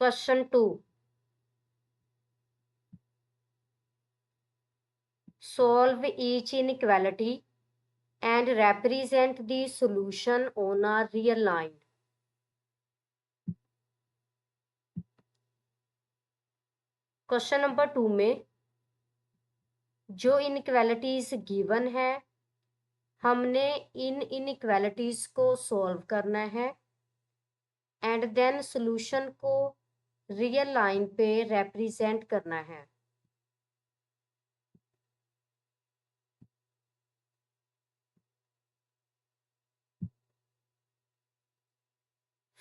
Question 2, solve each inequality and represent the solution on a real line. Question number 2 में जो inequalities given है, हमने इन inequalities को solve करना है एंड देन सॉल्यूशन को रियल लाइन पे रिप्रेजेंट करना है।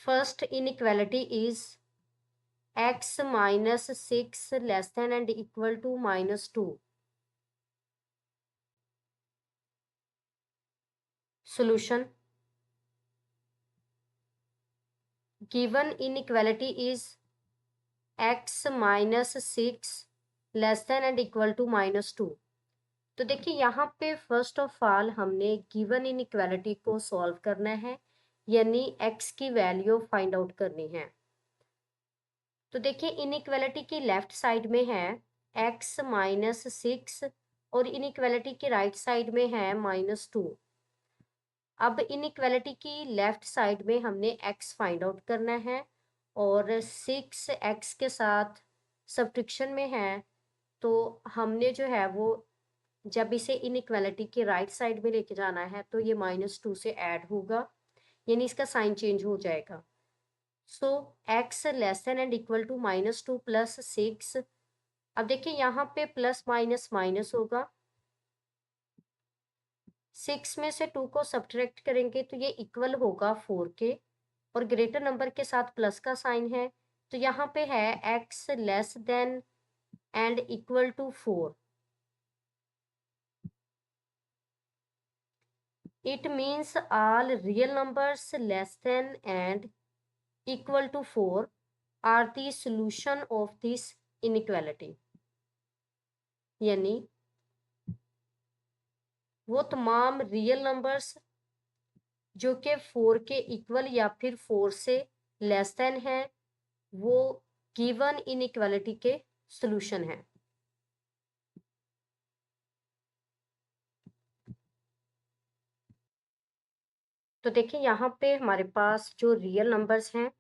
First inequality is x minus 6 less than and equal to -2. Solution. Given inequality is x minus 6 less than and equal to -2. तो देखिए यहाँ पे फर्स्ट ऑफ ऑल हमने गिवन इनइक्वालिटी को सॉल्व करना है, यानी x की वैल्यू फाइंड आउट करनी है। तो देखिए इनइक्वालिटी की लेफ्ट साइड में है x माइनस 6 और इनइक्वालिटी की राइट साइड में है -2। अब इनइक्वालिटी की लेफ्ट साइड में हमने x फाइंड आउट करना है और 6x के साथ सब्ट्रैक्शन में है, तो हमने जो है वो जब इसे इनइक्वालिटी के राइट साइड में लेके जाना है तो ये -2 से ऐड होगा, यानी इसका साइन चेंज हो जाएगा। So x less than and equal to -2 plus 6। अब देखिए यहाँ पे प्लस माइनस माइनस होगा, 6 में से 2 को सब्ट्रैक्ट करेंगे तो ये इक्वल होगा 4 के, और ग्रेटर नंबर के साथ प्लस का साइन है, तो यहाँ पे है x less than and equal to 4। It means all real numbers less than and equal to 4 are the solution of this inequality। यानी वो तमाम रियल नंबर्स जो कि 4 के इक्वल या फिर 4 से लेस देन है, वो गिवन इनइक्वालिटी के सॉल्यूशन है। तो देखिए यहाँ पे हमारे पास जो रियल नंबर्स हैं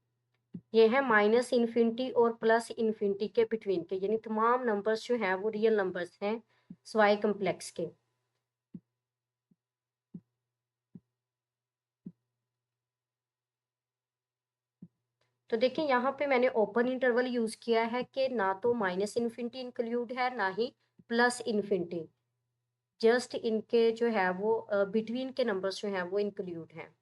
ये है माइनस इन्फिनिटी और प्लस इन्फिनिटी के बिटवीन के, यानी तमाम नंबर्स जो हैं वो रियल नंबर्स हैं स्वाई कम्प्लेक्स के। तो देखिए यहाँ पे मैंने ओपन इंटरवल यूज किया है कि ना तो माइनस इन्फिनिटी इंक्लूड है ना ही प्लस इन्फिनिटी, जस्ट इनके जो है वो बिटवीन के नंबर्स जो हैं वो इंक्लूड हैं।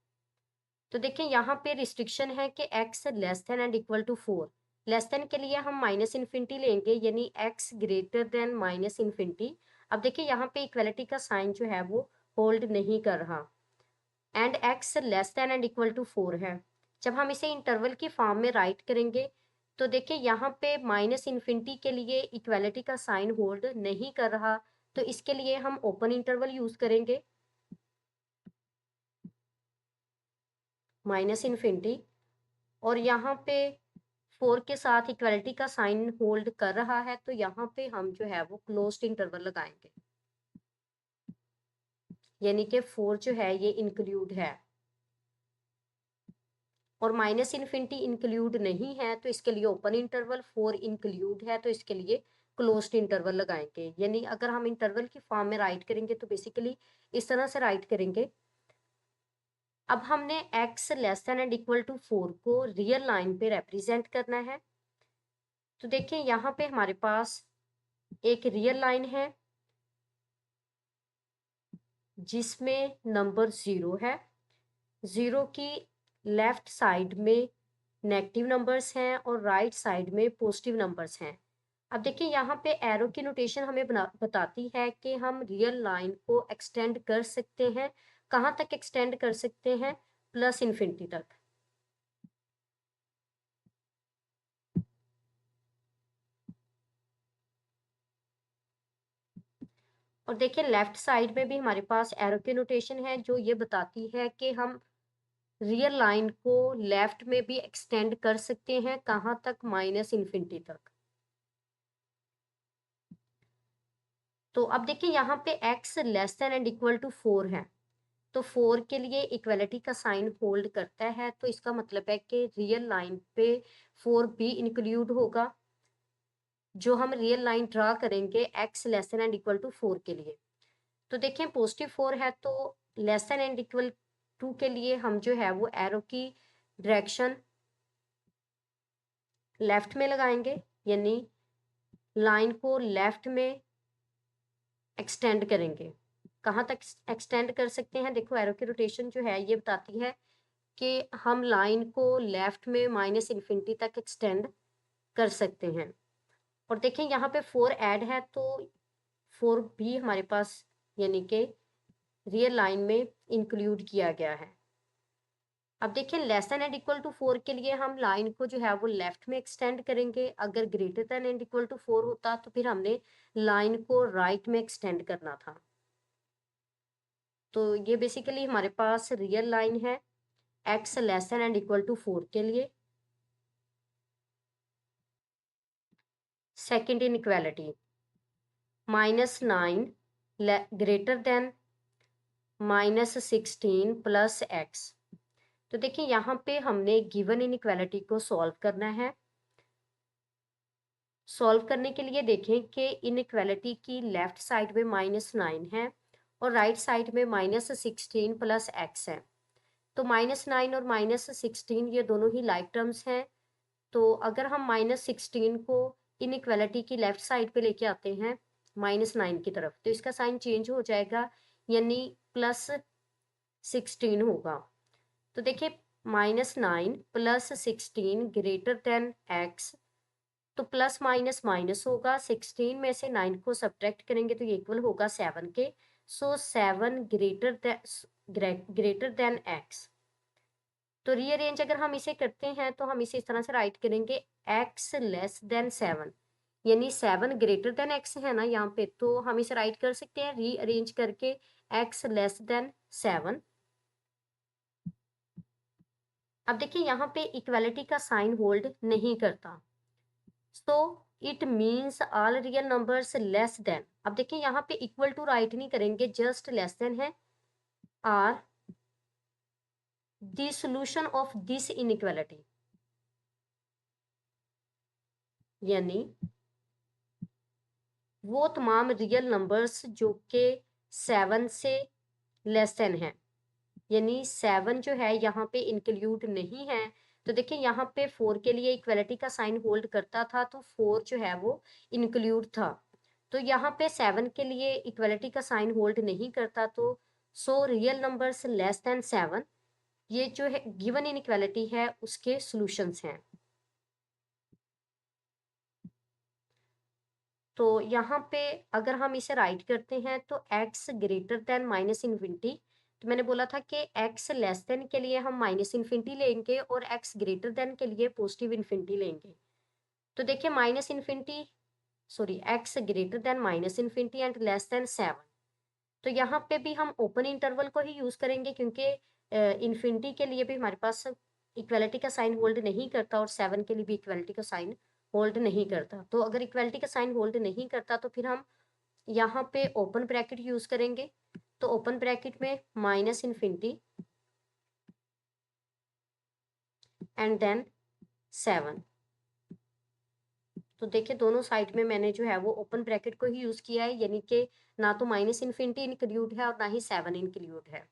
तो देखिए यहाँ पे रिस्ट्रिक्शन है कि x less than and equal to 4। Less than के लिए हम माइनस इन्फिनिटी लेंगे, यानी x greater than minus infinity. अब देखिए यहाँ पे इक्वलिटी का साइन जो है वो होल्ड नहीं कर रहा, and x less than and equal to 4 है। जब हम इसे इंटरवल की फॉर्म में राइट करेंगे तो देखिए यहाँ पे माइनस इन्फिनिटी के लिए इक्वलिटी का साइन होल्ड नहीं कर रहा, तो इसके लिए हम ओपन इंटरवल यूज करेंगे माइनस इन्फिनिटी, और यहाँ पे 4 के साथ इक्वलिटी का साइन होल्ड कर रहा है, तो यहाँ पे हम जो है वो क्लोज्ड इंटरवल लगाएंगे, यानी कि 4 जो है ये इंक्लूड है और माइनस इन्फिनिटी इंक्लूड नहीं है, तो इसके लिए ओपन इंटरवल, 4 इंक्लूड है तो इसके लिए क्लोज्ड इंटरवल लगाएंगे। यानी अगर हम इंटरवल की फॉर्म में राइट करेंगे तो बेसिकली इस तरह से राइट करेंगे। अब हमने x less than and equal to 4 को रियल लाइन पे रिप्रेजेंट करना है। तो देखिए यहाँ पे हमारे पास एक रियल लाइन है जिसमें नंबर 0 है, 0 की लेफ्ट साइड में नेगेटिव नंबर्स हैं और राइट साइड में पॉजिटिव नंबर्स हैं। अब देखिए यहाँ पे एरो की नोटेशन हमें बताती है कि हम रियल लाइन को एक्सटेंड कर सकते हैं। कहाँ तक एक्सटेंड कर सकते हैं? प्लस इन्फिनिटी तक। और देखिए लेफ्ट साइड में भी हमारे पास एरो की नोटेशन है जो ये बताती है कि हम रियल लाइन को लेफ्ट में भी एक्सटेंड कर सकते हैं, कहाँ तक, माइनस इन्फिनिटी तक। तो अब देखिए यहाँ पे x less than and equal to 4 है, तो 4 के लिए इक्वलिटी का साइन होल्ड करता है, तो इसका मतलब है कि रियल लाइन पे 4 भी इंक्लूड होगा। जो हम रियल लाइन ड्रा करेंगे x less than and equal to 4 के लिए, तो देखें पॉजिटिव 4 है, तो less than and equal to के लिए हम जो है वो एरो की डायरेक्शन लेफ्ट में लगाएंगे, यानी लाइन को लेफ्ट में एक्सटेंड करेंगे। कहाँ तक एक्सटेंड कर सकते हैं, देखो एरो की रोटेशन जो है ये बताती है कि हम लाइन को लेफ्ट में माइनस इन्फिनिटी तक एक्सटेंड कर सकते हैं। और देखें यहाँ पे 4 ऐड है, तो 4 भी हमारे पास यानी कि रियल लाइन में इंक्लूड किया गया है। अब देखिए less than and equal to 4 के लिए हम लाइन को जो है वो लेफ्ट में एक्सटेंड करेंगे, अगर greater than and equal to 4 होता तो फिर हमने लाइन को राइट में एक्सटेंड करना था। तो ये बेसिकली हमारे पास रियल लाइन है x less than and equal to 4 के लिए। Second inequality, -9 greater than -16 plus x। तो देखिए यहाँ पे हमने गिवन इनइक्वालिटी को सॉल्व करना है। सॉल्व करने के लिए देखें कि इनइक्वालिटी की लेफ्ट साइड में -9 है और राइट साइड में -16 प्लस x है। तो -9 और -16 ये दोनों ही लाइक टर्म्स हैं, तो अगर हम -16 को इनइक्वालिटी की लेफ्ट साइड पे लेके आते हैं -9 की तरफ, तो इसका साइन चेंज हो जाएगा, यानी +16 होगा। तो देखिए -9 प्लस 16 ग्रेटर देन x, तो प्लस माइनस माइनस होगा, 16 में से 9 को सब्ट्रैक्ट करेंगे तो ये इक्वल होगा 7 के। सो 7 ग्रेटर देन x। तो रीअरेंज अगर हम इसे करते हैं तो हम इसे इस तरह से राइट करेंगे x लेस देन 7, यानी 7 ग्रेटर देन x है ना यहाँ पे, तो हम इसे राइट कर सकते हैं रीअरेंज करके x लेस देन 7। अब देखिए यहाँ पे इक्वालिटी का साइन होल्ड नहीं करता, so it means all real numbers less than. अब देखिए यहाँ पे इक्वल टू राइट नहीं करेंगे, जस्ट लेस देन है, are the solution of this inequality, यानी वो तमाम रियल नंबर्स जो कि 7 से लेस देन है, यानी 7 जो है यहाँ पे इंक्लूड नहीं है। तो देखिए यहाँ पे 4 के लिए इक्वलिटी का साइन होल्ड करता था, तो 4 जो है वो इंक्लूड था, तो यहाँ पे 7 के लिए इक्वलिटी का साइन होल्ड नहीं करता, तो so real numbers less then 7 ये जो है गिवन इनइक्वालिटी है उसके सॉल्यूशंस हैं। तो यहाँ पे अगर हम इसे राइट करते हैं तो x greater than minus infinity, तो मैंने बोला था कि x लेस देन के लिए हम माइनस इन्फिनिटी लेंगे और x ग्रेटर देन के लिए पॉजिटिव इन्फिनिटी लेंगे। तो देखिए minus infinity sorry x greater than minus infinity and less then 7, तो यहाँ पे भी हम ओपन इंटरवल को ही यूज करेंगे, क्योंकि इन्फिनिटी के लिए भी हमारे पास इक्वलिटी का साइन होल्ड नहीं करता और 7 के लिए भी इक्वलिटी का साइन होल्ड नहीं करता। तो अगर इक्वलिटी का साइन होल्ड नहीं करता तो फिर हम यहाँ पे ओपन ब्रैकेट यूज करेंगे, तो ओपन ब्रैकेट में माइनस इन्फिनिटी एंड देन 7। तो देखिए दोनों साइड में मैंने जो है वो ओपन ब्रैकेट को ही यूज किया है, यानी कि ना तो माइनस इन्फिनिटी इंक्लूड है और ना ही 7 इंक्लूड है।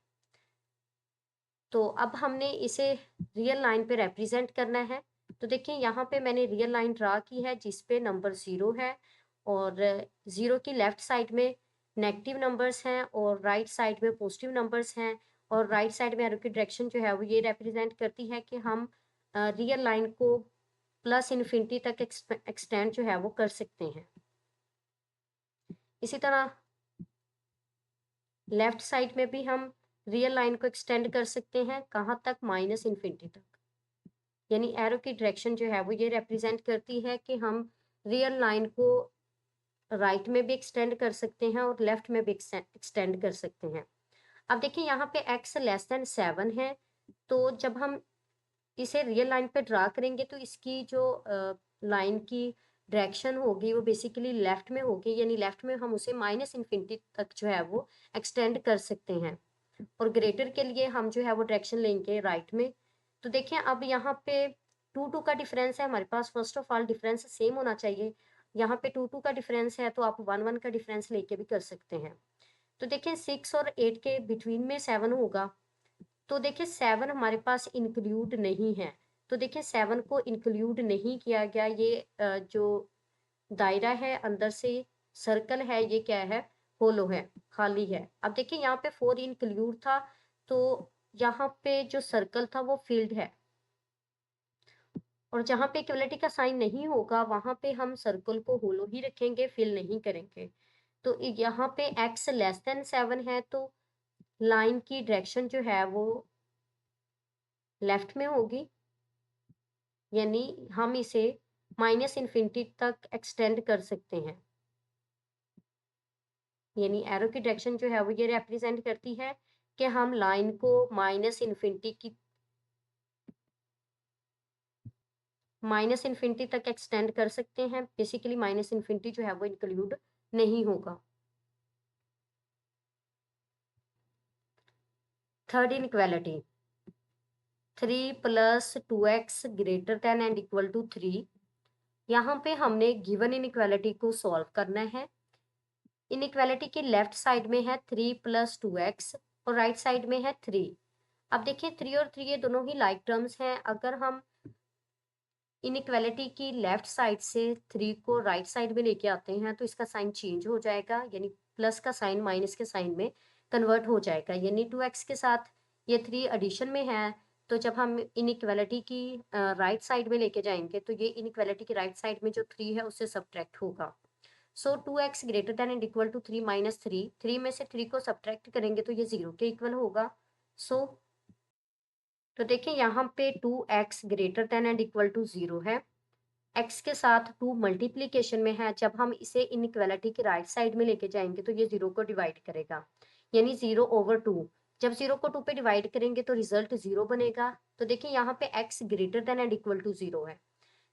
तो अब हमने इसे रियल लाइन पे रिप्रेजेंट करना है, तो देखिए यहाँ पे मैंने रियल लाइन ड्रा की है जिसपे नंबर 0 है और 0 की लेफ्ट साइड में नेगेटिव नंबर्स हैं और राइट साइड में पॉजिटिव नंबर्स हैं, और राइट साइड में एरो की डायरेक्शन जो है वो ये रिप्रेजेंट करती है कि हम रियल लाइन को प्लस इन्फिनिटी तक एक्सटेंड जो है वो कर सकते हैं। इसी तरह लेफ्ट साइड में भी हम रियल लाइन को एक्सटेंड कर सकते हैं, कहाँ तक, माइनस इन्फिनिटी तक, यानी एरो की डायरेक्शन जो है वो ये रिप्रेजेंट करती है कि हम रियल लाइन को राइट में भी एक्सटेंड कर सकते हैं और लेफ्ट में भी एक्सटेंड कर सकते हैं। अब देखिए यहाँ पे x लेस देन 7 है, तो जब हम इसे रियल लाइन पे ड्रा करेंगे तो इसकी जो लाइन की डायरेक्शन होगी वो बेसिकली लेफ्ट में होगी, यानी लेफ्ट में हम उसे माइनस इन्फिनिटी तक जो है वो एक्सटेंड कर सकते हैं। और ग्रेटर के लिए हम जो है वो डायरेक्शन लेंगे राइट में। तो देखिए अब यहाँ पे 2 का डिफरेंस है हमारे पास। First of all difference same होना चाहिए। यहाँ पे 2 का डिफरेंस है तो आप 1 का डिफरेंस लेके भी कर सकते हैं। तो देखिए 6 और 8 के बिटवीन में 7 होगा। तो देखिए 7 हमारे पास इंक्लूड नहीं है। तो देखिए 7 को इंक्लूड नहीं किया गया। ये जो दायरा है अंदर से सर्कल है ये क्या है, होलो है, खाली है। अब देखिए यहाँ पे 4 इंक्लूड था तो यहाँ पे जो सर्कल था वो फील्ड है। और जहाँ पे इक्वलिटी का साइन नहीं होगा वहां पे हम सर्कल को होलो ही रखेंगे, फिल नहीं करेंगे। तो यहाँ पे x लेस देन 7 है तो लाइन की डायरेक्शन जो है वो लेफ्ट में होगी, यानी हम इसे माइनस इन्फिनिटी तक एक्सटेंड कर सकते हैं। यानी एरो की डायरेक्शन जो है वो ये रिप्रेजेंट करती है कि हम लाइन को माइनस इन्फिनिटी तक एक्सटेंड कर सकते हैं। बेसिकली माइनस इन्फिनिटी जो है वो इंक्लूड नहीं होगा। Third inequality 3 + 2x greater than and equal to 3। यहाँ पे हमने गिवन इनइक्वालिटी को सॉल्व करना है। इनइक्वालिटी की लेफ्ट साइड में है 3 + 2x और राइट साइड में है 3। अब देखिए 3 और 3 ये दोनों ही लाइक टर्म्स हैं। अगर हम इनइक्वालिटी की लेफ्ट साइड से 3 को राइट साइड में लेके आते हैं तो इसका साइन चेंज हो जाएगा, यानी प्लस का साइन माइनस के साइन में कन्वर्ट हो जाएगा। यानी 2x के साथ ये 3 एडिशन में है, तो जब हम इनइक्वालिटी की राइट साइड में लेके जाएंगे तो ये इनइक्वालिटी की राइट साइड में जो 3 है उससे सब्ट्रैक्ट होगा। So 2x greater than and equal to 3 minus 3, 3 में से 3 को सब्ट्रैक्ट करेंगे तो ये 0 के इक्वल होगा। सो तो देखिए यहाँ पे 2x greater than and equal to 0 है। x के साथ 2 मल्टीप्लीकेशन में है। जब हम इसे इनइक्वालिटी की राइट साइड में लेके जाएंगे तो ये 0 को डिवाइड करेगा, यानी 0/2। जब 0 को 2 पे डिवाइड करेंगे तो रिजल्ट 0 बनेगा। तो देखिए यहाँ पे x greater than and equal to 0 है,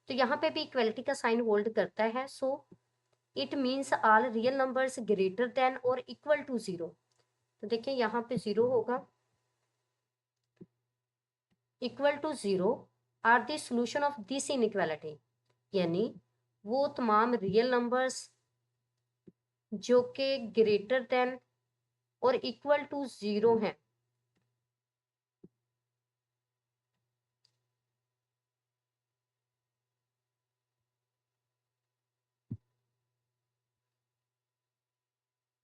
तो यहाँ पे भी इक्वलिटी का साइन होल्ड करता है। So it means all real numbers greater than और इक्वल टू 0। तो देखिए यहाँ पे 0 होगा। Equal to 0 are the solution of this inequality, यानी वो तमाम रियल नंबर्स जो कि ग्रेटर देन और इक्वल टू 0 हैं।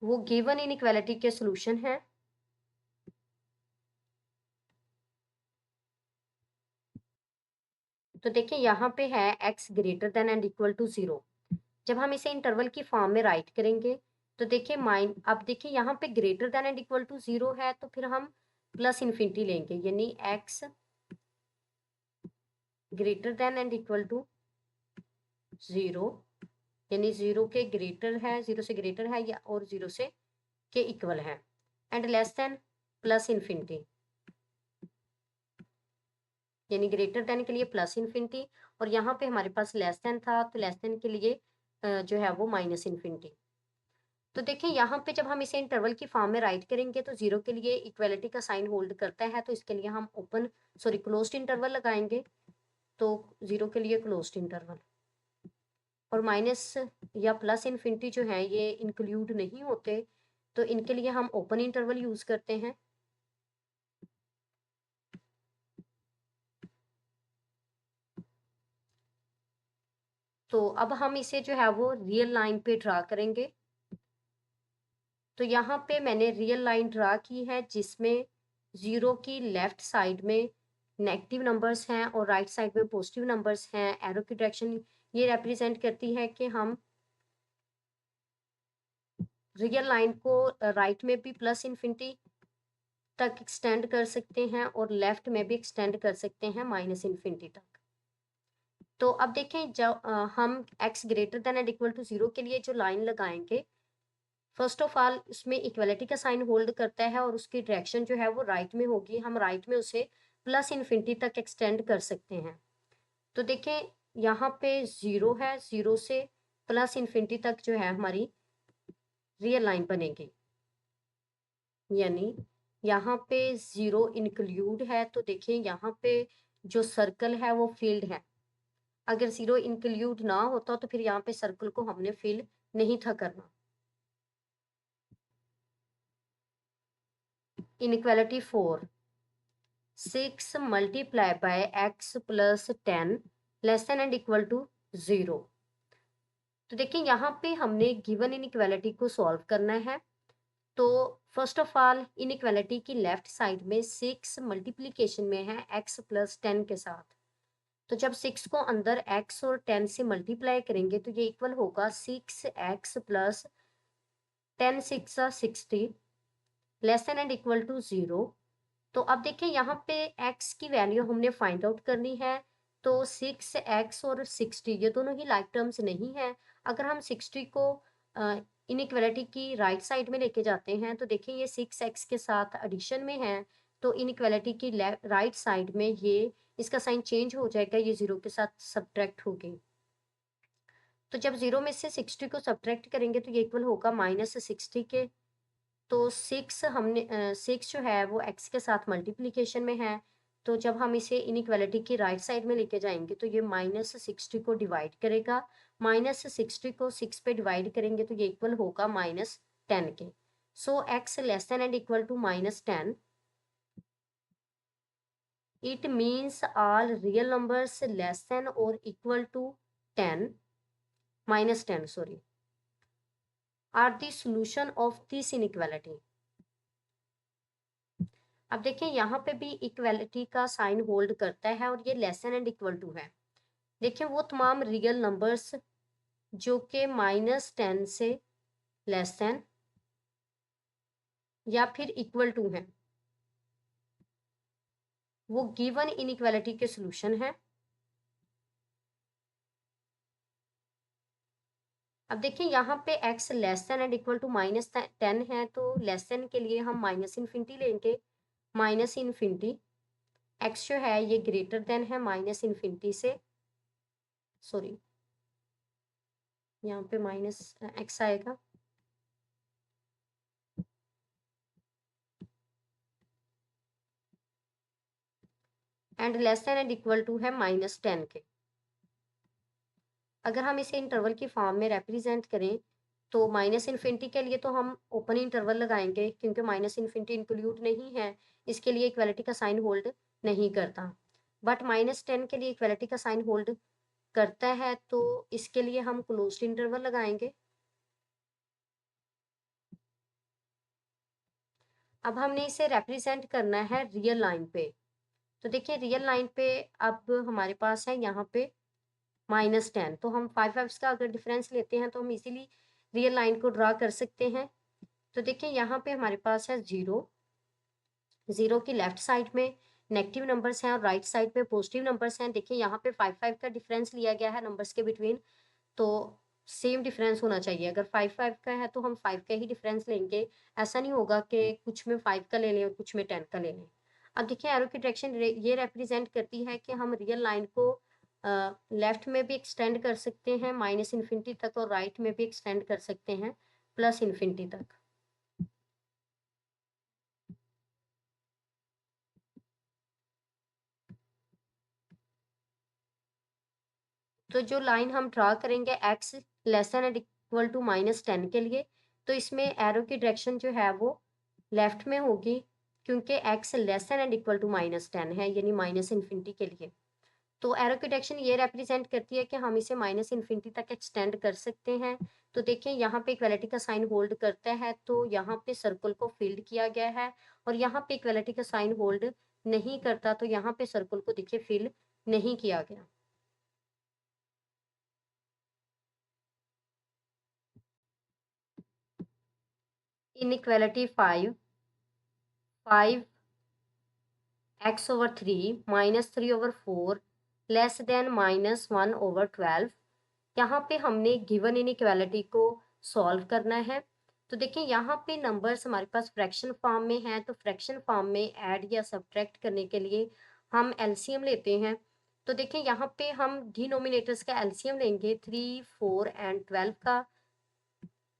वो गिवन इनइक्वालिटी के सॉल्यूशन है। तो देखिए यहाँ पे है x greater than and equal to 0। जब हम इसे इंटरवल की फॉर्म में राइट करेंगे तो देखिए अब देखिए यहाँ पे greater than and equal to 0 है तो फिर हम प्लस इन्फिनिटी लेंगे, यानी x greater than and equal to 0, यानी 0 के ग्रेटर है, 0 से ग्रेटर है या और 0 से के इक्वल है, and less then plus infinity, यानी ग्रेटर देन के लिए प्लस इन्फिनिटी और यहाँ पे हमारे पास लेस देन था तो लेस देन के लिए जो है वो माइनस इन्फिनिटी। तो देखिए यहाँ पे जब हम इसे इंटरवल की फॉर्म में राइट करेंगे तो 0 के लिए इक्वलिटी का साइन होल्ड करता है, तो इसके लिए हम क्लोज्ड इंटरवल लगाएंगे। तो 0 के लिए क्लोज्ड इंटरवल, और माइनस या प्लस इन्फिनिटी जो है ये इंक्लूड नहीं होते, तो इनके लिए हम ओपन इंटरवल यूज करते हैं। तो अब हम इसे जो है वो रियल लाइन पे ड्रा करेंगे। तो यहाँ पे मैंने रियल लाइन ड्रा की है जिसमें 0 की लेफ्ट साइड में नेगेटिव नंबर्स हैं और राइट साइड में पॉजिटिव नंबर्स हैं। एरो की डायरेक्शन ये रिप्रेजेंट करती है कि हम रियल लाइन को राइट में भी प्लस इन्फिनिटी तक एक्सटेंड कर सकते हैं और लेफ्ट में भी एक्सटेंड कर सकते हैं माइनस इन्फिनिटी तक। तो अब देखें जब हम x greater than and equal to 0 के लिए जो लाइन लगाएंगे, फर्स्ट ऑफ ऑल उसमें इक्वलिटी का साइन होल्ड करता है और उसकी डायरेक्शन जो है वो राइट में होगी। हम राइट में उसे प्लस इन्फिनिटी तक एक्सटेंड कर सकते हैं। तो देखें यहाँ पे 0 है, 0 से प्लस इन्फिनिटी तक जो है हमारी रियल लाइन बनेगी, यानी यहाँ पे 0 इंक्लूड है। तो देखिए यहाँ पे जो सर्कल है वो फील्ड है। अगर 0 इंक्लूड ना होता तो फिर यहाँ पे सर्कल को हमने फिल नहीं था करना। Inequality 4, 6 multiply by x plus 10 less than and equal to 0। तो देखिए यहाँ पे हमने गिवन इनइक्वालिटी को सॉल्व करना है। तो फर्स्ट ऑफ ऑल इनइक्वालिटी की लेफ्ट साइड में 6 मल्टीप्लीकेशन में है x प्लस 10 के साथ। तो जब 6 को अंदर x और 10 से मल्टीप्लाई करेंगे तो ये इक्वल होगा 6x plus 10 6 60 less than and equal to 0। तो अब देखिए यहाँ पे x की वैल्यू हमने फाइंड आउट करनी है। तो 6x और 60 ये दोनों ही लाइक टर्म्स नहीं है। अगर हम 60 को इनइक्वालिटी की राइट साइड में लेके जाते हैं तो देखिए ये 6x के साथ एडिशन में है, तो इनइक्वालिटी की राइट साइड में ये इसका साइन चेंज हो जाएगा, ये 0 के साथ सब्ट्रैक्ट होगी। तो जब 0 में से 60 को सब्ट्रैक्ट करेंगे तो ये इक्वल होगा -60 के। तो 6 जो है वो x के साथ मल्टीप्लीकेशन में है। तो जब हम इसे इनइक्वालिटी की राइट साइड में लेके जाएंगे तो ये -60 को डिवाइड करेगा। -60 को 6 पे डिवाइड करेंगे तो ये इक्वल होगा -10 के। So x less than and equal to -10। It means all real numbers less than और equal to 10 -10 sorry are the solution of this inequality. अब देखिए यहाँ पे भी इक्वलिटी का साइन होल्ड करता है और ये less than and equal to है। देखिए वो तमाम रियल नंबर्स जो कि -10 से लेस देन या फिर इक्वल टू हैं वो गिवन इनइक्वालिटी के सॉल्यूशन है। अब देखिए यहाँ पे x less than and equal to -10 है, तो लेस देन के लिए हम माइनस इन्फिनिटी लेंगे। माइनस इन्फिनिटी x जो है ये ग्रेटर देन है माइनस इन्फिनिटी से, सॉरी यहाँ पे -x आएगा। And less than and equal to है -10 के। अगर हम इसे इंटरवल की फॉर्म में रिप्रेजेंट करें तो माइनस इन्फिनिटी के लिए तो हम ओपन इंटरवल लगाएंगे क्योंकि माइनस इन्फिनिटी इंक्लूड नहीं है, इसके लिए इक्वालिटी का साइन होल्ड नहीं करता। बट -10 के लिए इक्वालिटी का साइन होल्ड करता है, तो इसके लिए हम क्लोज्ड इंटरवल लगाएंगे। अब हमने इसे रिप्रेजेंट करना है रियल लाइन पे। तो देखिए रियल लाइन पे अब हमारे पास है यहाँ पे -10, तो हम 5 का अगर डिफरेंस लेते हैं तो हम इजीली रियल लाइन को ड्रा कर सकते हैं। तो देखिए यहाँ पे हमारे पास है 0 की लेफ्ट साइड में नेगेटिव नंबर्स हैं और राइट साइड में पॉजिटिव नंबर्स हैं। देखिए यहाँ पे 5 का डिफरेंस लिया गया है नंबर्स के बिटवीन, तो सेम डिफरेंस होना चाहिए। अगर 5 का है तो हम 5 का ही डिफरेंस लेंगे, ऐसा नहीं होगा कि कुछ में 5 का ले लें और कुछ में 10 का ले लें। अब देखिए एरो की डायरेक्शन ये रिप्रेजेंट करती है कि हम रियल लाइन को लेफ्ट में भी एक्सटेंड कर सकते हैं माइनस इन्फिनिटी तक और राइट में भी एक्सटेंड कर सकते हैं प्लस इन्फिनिटी तक। तो जो लाइन हम ड्रा करेंगे x less than and equal to -10 के लिए, तो इसमें एरो की डायरेक्शन जो है वो लेफ्ट में होगी क्योंकि x less than and equal to -10 है, यानी माइनस इन्फिनिटी के लिए। तो एरो की डायरेक्शन ये रिप्रेजेंट करती है कि हम इसे माइनस इन्फिनिटी तक एक्सटेंड कर सकते हैं। तो देखिए यहाँ पे इक्वालिटी का साइन होल्ड करता है, तो यहाँ पे सर्कल को फील्ड किया गया है, और यहाँ पे इक्वालिटी का साइन होल्ड नहीं करता, तो यहाँ पे सर्कल को देखिए फिल नहीं किया गया। Inequality 5 5x/3 -3/4 less than -1/12। यहाँ पे हमने गिवन इनइक्वालिटी को सॉल्व करना है। तो देखिए यहाँ पे नंबर्स हमारे पास फ्रैक्शन फॉर्म में है, तो फ्रैक्शन फॉर्म में ऐड या सब्ट्रैक्ट करने के लिए हम एलसीएम लेते हैं, तो देखिए यहाँ पे हम डिनोमिनेटर्स का एलसीएम लेंगे 3, 4 एंड 12 का।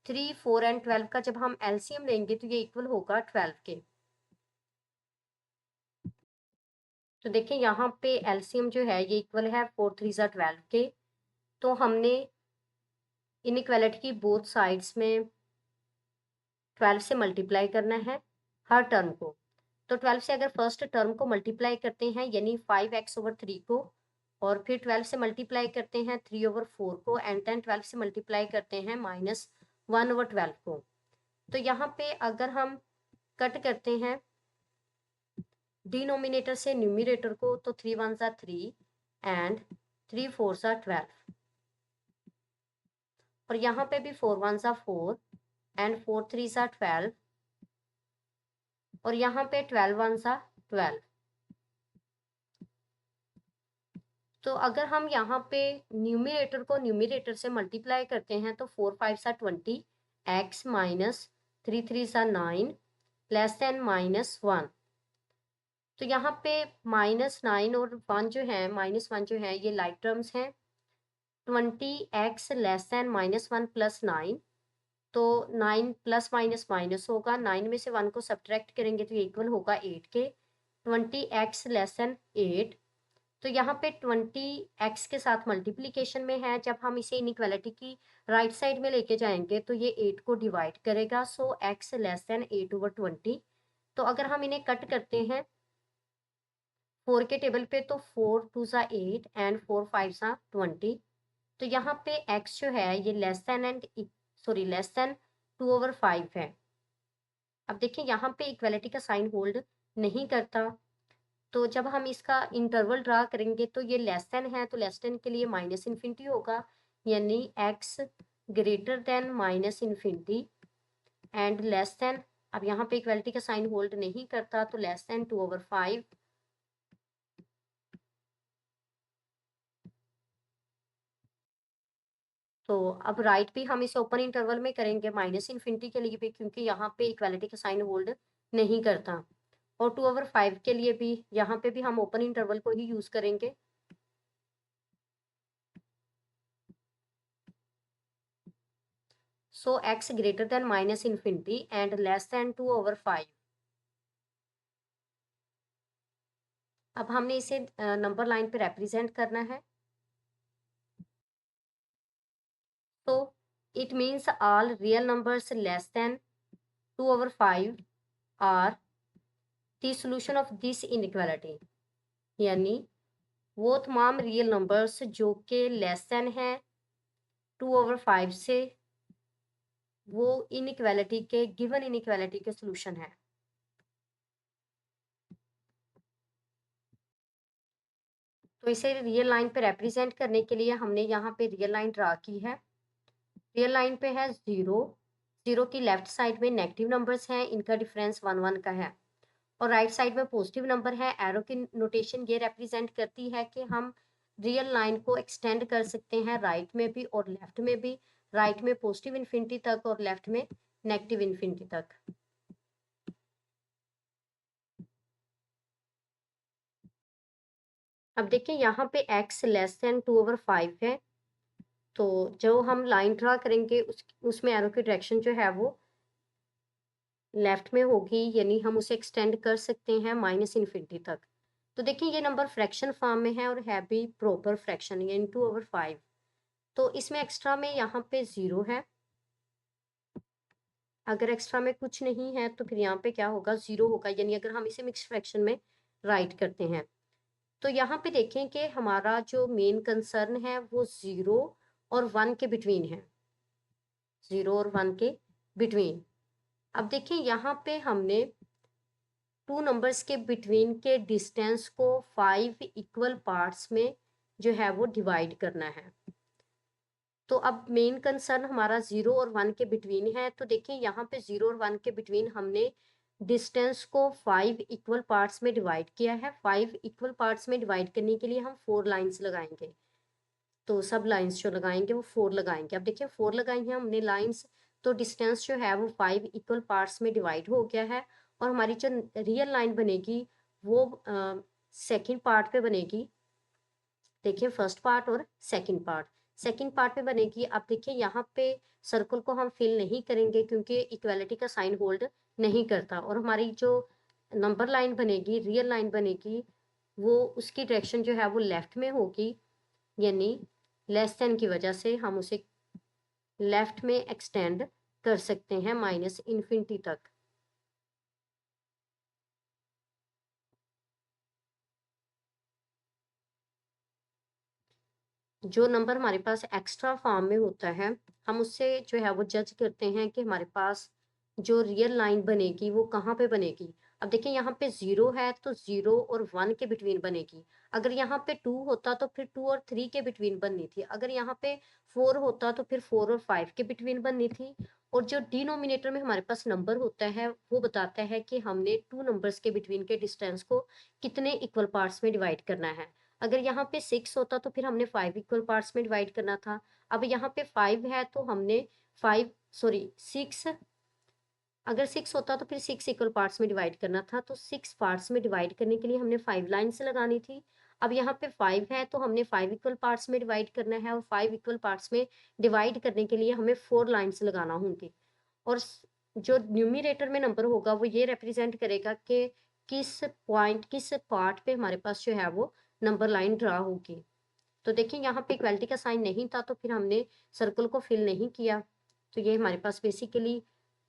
3, 4 एंड 12 का जब हम एलसीएम लेंगे तो ये इक्वल होगा 12 के। तो देखिए यहाँ पे एलसीएम जो है ये इक्वल है 4 3 ज़ा 12 के। तो हमने इनइक्वालिटी की बोथ साइड्स में 12 से मल्टीप्लाई करना है हर टर्म को। तो 12 से अगर फर्स्ट टर्म को मल्टीप्लाई करते हैं यानी 5x/3 को, और फिर 12 से मल्टीप्लाई करते हैं 3/4 को, एंड 12 से मल्टीप्लाई करते हैं -1/12 को। तो यहाँ पे अगर हम कट करते हैं डिनोमिनेटर से न्यूमिनेटर को, तो 3 1 ज़ा 3 एंड 3 4 ज़ा 12, और यहाँ पे भी 4 1 ज़ा 4 एंड 4 3 ज़ा 12, और यहाँ पे 12 1 ज़ा 12। तो अगर हम यहाँ पे न्यूमिनेटर को न्यूमिनेटर से मल्टीप्लाई करते हैं तो 4 5 सा 20, x माइनस 3 3 सा 9 लेस देन -1। तो यहाँ पे -9 और 1 जो है, -1 जो है ये लाइक टर्म्स हैं। 20x लेस देन -1 प्लस 9, तो 9 प्लस माइनस माइनस होगा, 9 में से 1 को सब्ट्रैक्ट करेंगे तो ये इक्वल होगा 8 के। 20x लेस देन 8, तो यहाँ पे 20x के साथ मल्टीप्लीकेशन में है, जब हम इसे इनइक्वालिटी की राइट साइड में लेके जाएंगे तो ये 8 को डिवाइड करेगा, सो x लेस देन 8/20। तो अगर हम इन्हें कट करते हैं 4 के टेबल पे, तो 4 2 ज़ा 8 एंड 4 5 ज़ा 20। तो यहाँ पे x जो है ये लेस देन 2/5 है। अब देखिए यहाँ पे इक्वालिटी का साइन होल्ड नहीं करता, तो जब हम इसका इंटरवल ड्रा करेंगे तो ये लेस देन है, तो लेस देन के लिए माइनस इन्फिनिटी होगा, यानी x greater than minus infinity and less than. अब यहाँ पे इक्वालिटी का साइन होल्ड नहीं करता, तो लेस देन 2/5। तो अब राइट भी हम इसे ओपन इंटरवल में करेंगे माइनस इन्फिनिटी के लिए भी, क्योंकि यहाँ पे इक्वालिटी का साइन होल्ड नहीं करता, और 2/5 के लिए भी यहाँ पे भी हम ओपन इंटरवल को ही यूज करेंगे। सो x greater than minus infinity and less than 2/5। अब हमने इसे नंबर लाइन पे रिप्रेजेंट करना है, तो it means all real numbers less than 2/5 are the solution of this inequality, यानी वो तमाम रियल नंबर्स जो कि लेस देन है 2/5 से, वो इनइक्वालिटी के गिवन इनइक्वालिटी के सॉल्यूशन है। तो इसे रियल लाइन पे रिप्रेजेंट करने के लिए हमने यहाँ पे रियल लाइन ड्रा की है। रियल लाइन पे है 0, 0 की लेफ्ट साइड में नेगेटिव नंबर्स हैं, इनका डिफरेंस 1 1 का है, और राइट साइड में पॉजिटिव नंबर है। एरो की नोटेशन ये रिप्रेजेंट करती है कि हम रियल लाइन को एक्सटेंड कर सकते हैं राइट में भी और लेफ्ट में भी, राइट में पॉजिटिव इन्फिनिटी तक और लेफ्ट में नेगेटिव इन्फिनिटी तक। अब देखिए यहाँ पे x लेस देन 2/5 है, तो जो हम लाइन ड्रा करेंगे उसमें एरो की डायरेक्शन जो है वो लेफ्ट में होगी, यानी हम उसे एक्सटेंड कर सकते हैं माइनस इन्फिनिटी तक। तो देखिए ये नंबर फ्रैक्शन फॉर्म में है और है भी प्रॉपर फ्रैक्शन, यानी 2/5। तो इसमें एक्स्ट्रा में यहाँ पे 0 है, अगर एक्स्ट्रा में कुछ नहीं है तो फिर यहाँ पे क्या होगा, 0 होगा, यानी अगर हम इसे मिक्स फ्रैक्शन में राइट करते हैं। तो यहाँ पे देखें कि हमारा जो मेन कंसर्न है वो 0 और 1 के बिटवीन है, 0 और 1 के बिटवीन। अब देखिए यहाँ पे हमने टू नंबर्स के बिटवीन के डिस्टेंस को 5 इक्वल पार्ट्स में जो है वो डिवाइड करना है। तो अब मेन कंसर्न हमारा 0 और 1 के बिटवीन है, तो देखिए यहाँ पे 0 और 1 के बिटवीन हमने डिस्टेंस को 5 इक्वल पार्ट्स में डिवाइड किया है। 5 इक्वल पार्ट्स में डिवाइड करने के लिए हम 4 लाइंस लगाएंगे, तो सब लाइंस जो लगाएंगे वो 4 लगाएंगे। अब देखिए 4 लगाई हैं हमने लाइंस, तो डिस्टेंस जो है वो 5 इक्वल पार्ट्स में डिवाइड हो गया है, और हमारी जो रियल लाइन बनेगी वो सेकंड पार्ट पे बनेगी। देखिए फर्स्ट पार्ट और सेकंड पार्ट पे बनेगी। अब देखिए यहाँ पे सर्कल को हम फिल नहीं करेंगे क्योंकि इक्वालिटी का साइन होल्ड नहीं करता, और हमारी जो नंबर लाइन बनेगी, रियल लाइन बनेगी, वो उसकी डायरेक्शन जो है वो लेफ्ट में होगी, यानी लेस देन की वजह से हम उसे लेफ्ट में एक्सटेंड कर सकते हैं माइनस इन्फिनिटी तक। जो नंबर हमारे पास एक्स्ट्रा फॉर्म में होता है, हम उससे जो है वो जज करते हैं कि हमारे पास जो रियल लाइन बनेगी वो कहाँ पे बनेगी। अब देखिए यहाँ पे 0 है तो 0 और 1 के बिटवीन बनेगी। अगर यहाँ पे 2 होता तो फिर 2 और 3 के बिटवीन बननी थी। अगर यहाँ पे 4 होता तो फिर 4 और 5 के बिटवीन बननी थी। और जो डिनोमिनेटर में हमारे पास नंबर होता है वो बताता है कि हमने 2 नंबर्स के बिटवीन के डिस्टेंस को कितने इक्वल पार्ट्स में डिवाइड करना है। अगर यहाँ पे 6 होता तो फिर हमने 5 इक्वल पार्ट्स में डिवाइड करना था। अब यहाँ पे 5 है तो हमने 6, अगर 6 होता तो फिर 6 इक्वल पार्ट्स में डिवाइड करना था, तो 6 पार्ट्स में डिवाइड करने के लिए हमने 5 लाइन्स लगानी थी। अब यहाँ पे 5 है तो हमने 5 इक्वल पार्ट्स में डिवाइड करना है, और 5 इक्वल पार्ट्स में डिवाइड करने के लिए हमें 4 लाइन्स लगाना होंगी। और जो न्यूमिरेटर में नंबर होगा वो ये रिप्रेजेंट करेगा कि किस पॉइंट, किस पार्ट पे हमारे पास जो है वो नंबर लाइन ड्रा होगी। तो देखिए यहाँ पे इक्वालिटी का साइन नहीं था तो फिर हमने सर्कल को फिल नहीं किया। तो ये हमारे पास बेसिकली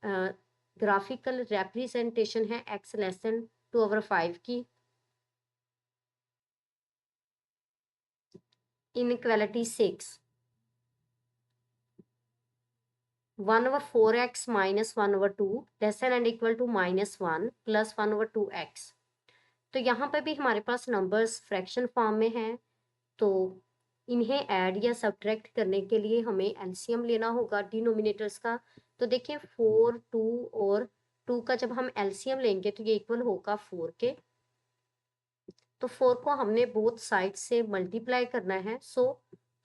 ग्राफिकल रिप्रेजेंटेशन है x लेस देन 2/5 की। Inequality 6, 1/4x minus 1/2 less than and equal to -1 plus 1/2x। तो यहाँ पर भी हमारे पास नंबर्स फ्रैक्शन फॉर्म में हैं, तो इन्हें ऐड या सब्ट्रैक्ट करने के लिए हमें एलसीएम लेना होगा डिनोमिनेटर्स का। तो देखिए 4, 2 और 2 का जब हम एलसीएम लेंगे तो ये इक्वल होगा 4 के। तो 4 को हमने बोथ साइड से मल्टीप्लाई करना है। So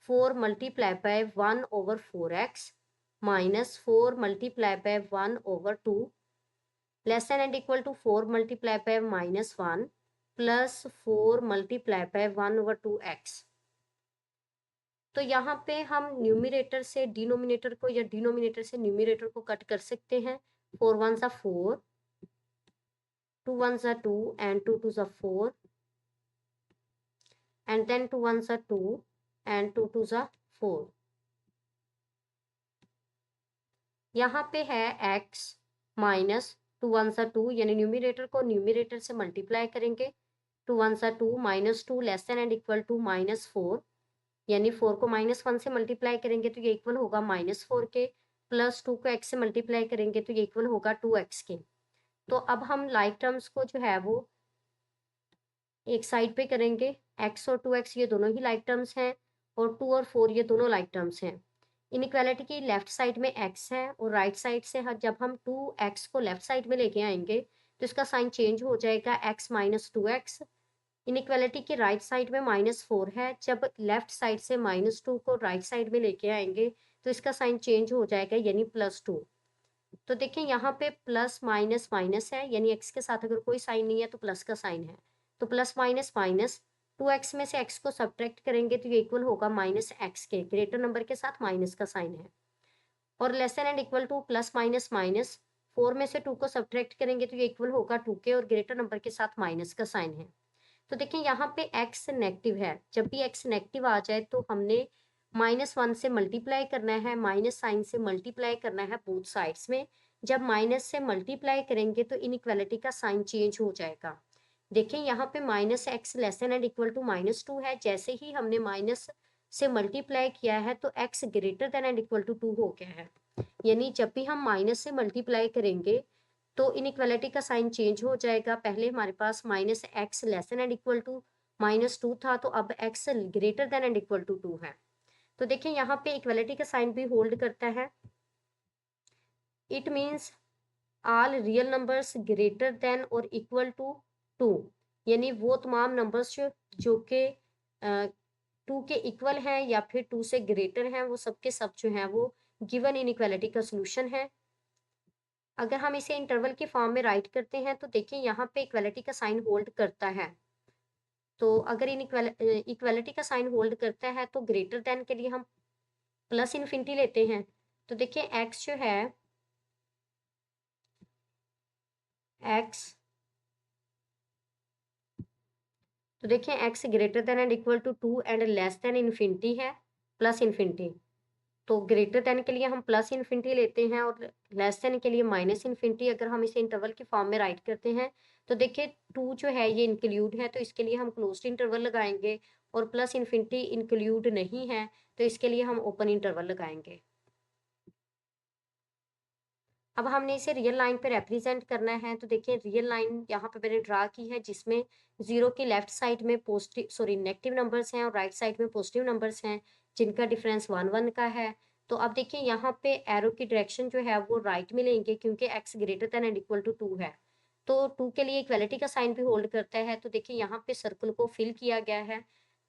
4 multiply by 1/4x minus 4 multiply by 1/2 less than and equal to 4 multiply by -1 plus 4 multiply by 1/2x। तो यहाँ पे हम न्यूमिरेटर से डिनोमिनेटर को या डिनोमिनेटर से न्यूमिरेटर को कट कर सकते हैं। 4 1 सा 4, 2 1 सा 2 एंड 2 2 सा 4 एंड देन 2 1 सा 2 एंड 2 2 सा 4। यहाँ पे है x माइनस 2 1 सा 2, यानी न्यूमिरेटर को न्यूमिरेटर से मल्टीप्लाई करेंगे। 2 1 सा 2 -2 less than and equal to -4, यानी 4 को -1 से मल्टीप्लाई करेंगे तो ये इक्वल होगा -4 के, प्लस 2 को x से मल्टीप्लाई करेंगे तो ये इक्वल होगा 2x के। तो अब हम लाइक टर्म्स को जो है वो एक साइड पे करेंगे। x और 2x ये दोनों ही लाइक टर्म्स हैं, और 2 और 4 ये दोनों लाइक टर्म्स हैं। इनइक्वालिटी की लेफ्ट साइड में x है और राइट साइड से जब हम 2x को लेफ्ट साइड में लेके आएंगे तो इसका साइन चेंज हो जाएगा x माइनस 2x। इनइक्वालिटी की राइट साइड में -4 है, जब लेफ्ट साइड से -2 को राइट साइड में लेके आएंगे तो इसका साइन चेंज हो जाएगा, यानी +2। तो देखिए यहाँ पे प्लस माइनस माइनस है, यानी x के साथ अगर कोई साइन नहीं है तो प्लस का साइन है। तो प्लस माइनस माइनस, 2x में से x को सब्ट्रैक्ट करेंगे तो ये इक्वल होगा -x के, ग्रेटर नंबर के साथ माइनस का साइन है। और less than and equal two plus minus minus, 4 में से 2 को सब्ट्रैक्ट करेंगे तो ये इक्वल होगा 2 के, और ग्रेटर नंबर के साथ माइनस का साइन है। तो देखिए यहाँ पे x नेगेटिव है, जब भी x नेगेटिव आ जाए तो हमने -1 से मल्टीप्लाई करना है, माइनस साइन से मल्टीप्लाई करना है बोथ साइड्स में। जब माइनस से मल्टीप्लाई करेंगे तो इनइक्वालिटी का साइन चेंज हो जाएगा। देखिए यहाँ पे -x less than and equal to -2 है, जैसे ही हमने माइनस से मल्टीप्लाई किया है तो x greater than and equal to 2 हो गया है। यानी जब भी हम माइनस से मल्टीप्लाई करेंगे तो इनइक्वालिटी का साइन चेंज हो जाएगा। पहले हमारे पास -x less than and equal to -2 था, तो अब x greater than and equal to 2 है। तो देखिए यहाँ पे इक्वालिटी का साइन भी होल्ड करता है। It means all real numbers greater than और इक्वल टू 2, यानी वो तमाम नंबर्स जो कि 2 के इक्वल हैं या फिर 2 से ग्रेटर हैं, वो सब के सब जो हैं वो गिवन इनइक्वालिटी का सोल्यूशन है। अगर हम इसे इंटरवल के फॉर्म में राइट करते हैं तो देखिए यहाँ पे इक्वालिटी का साइन होल्ड करता है। तो अगर इक्वालिटी का साइन होल्ड करता है तो ग्रेटर देन के लिए हम प्लस इन्फिनिटी लेते हैं। तो देखिए एक्स जो है, एक्स, तो देखिए x greater than and equal to 2 and less than infinity है, प्लस इन्फिनिटी। तो ग्रेटर देन के लिए हम प्लस इन्फिनिटी लेते हैं और लेस देन के लिए माइनस इन्फिनिटी। अगर हम इसे इंटरवल की फॉर्म में राइट करते हैं तो देखिए 2 जो है ये इंक्लूड है, तो इसके लिए हम क्लोज्ड इंटरवल लगाएंगे, और प्लस इन्फिनिटी इंक्लूड नहीं है तो इसके लिए हम ओपन इंटरवल लगाएंगे। अब हमने इसे रियल लाइन पे रिप्रेजेंट करना है। तो देखिए रियल लाइन यहाँ पे मैंने ड्रा की है, जिसमें जीरो की लेफ्ट साइड में नेगेटिव नंबर्स हैं और राइट साइड में पॉजिटिव नंबर्स हैं, जिनका डिफरेंस 1 1 का है। तो अब देखिए यहाँ पे एरो की डायरेक्शन जो है वो राइट में लेंगे, क्योंकि x greater than and equal to 2 है। तो 2 के लिए इक्वलिटी का साइन भी होल्ड करता है। तो देखिए यहाँ पे सर्कल को फिल किया गया है।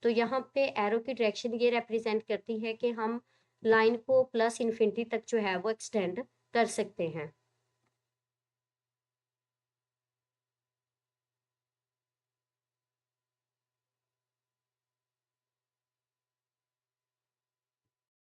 तो यहाँ पे एरो की डायरेक्शन ये रिप्रेजेंट करती है कि हम लाइन को प्लस इन्फिनिटी तक जो है वो एक्सटेंड कर सकते हैं।